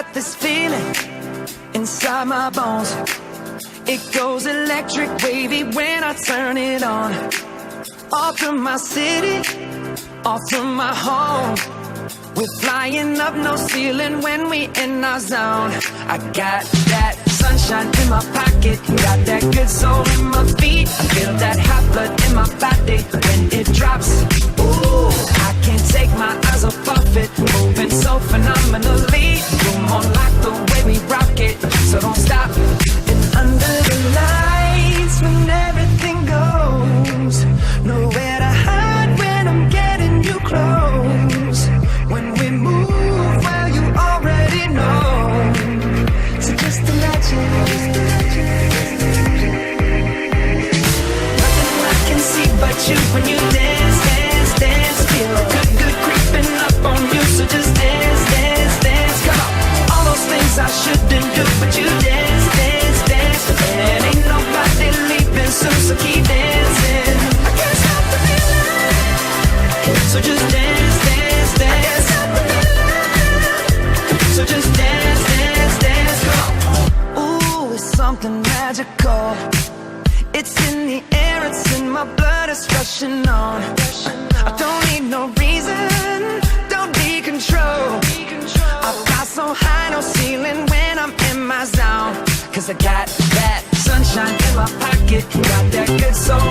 got this feeling inside my bones. It goes electric wavy when I turn it on. Off from my city, off from my home. We're flying up, no ceiling when we in our zone. I got that sunshine in my pocket, got that good soul in my feet. I feel that hot blood in my body when it drops. Ooh, I can't take my eyes off of it, moving so phenomenally. You're more like the way we rock it, so don't stop. And under the lights when everything goes, nowhere to hide when I'm getting you close. When we move, well, you already know. So just imagine. Nothing I can see but you when you dance, dance, dance. Feel good, good creeping up on you. So just dance, dance, dance. Come on. All those things I shouldn't do, but you dance, dance, dance. And ain't nobody leaving soon, so keep dancing. I can't stop the feeling. So just dance, dance, dance. So just dance, dance, dance, come on. Ooh, it's something magical. It's in the air, it's in my blood, it's rushing on. I don't need no reason, don't need control. I fly so high, no ceiling when I'm in my zone. Cause I got that sunshine in my pocket, got that good soul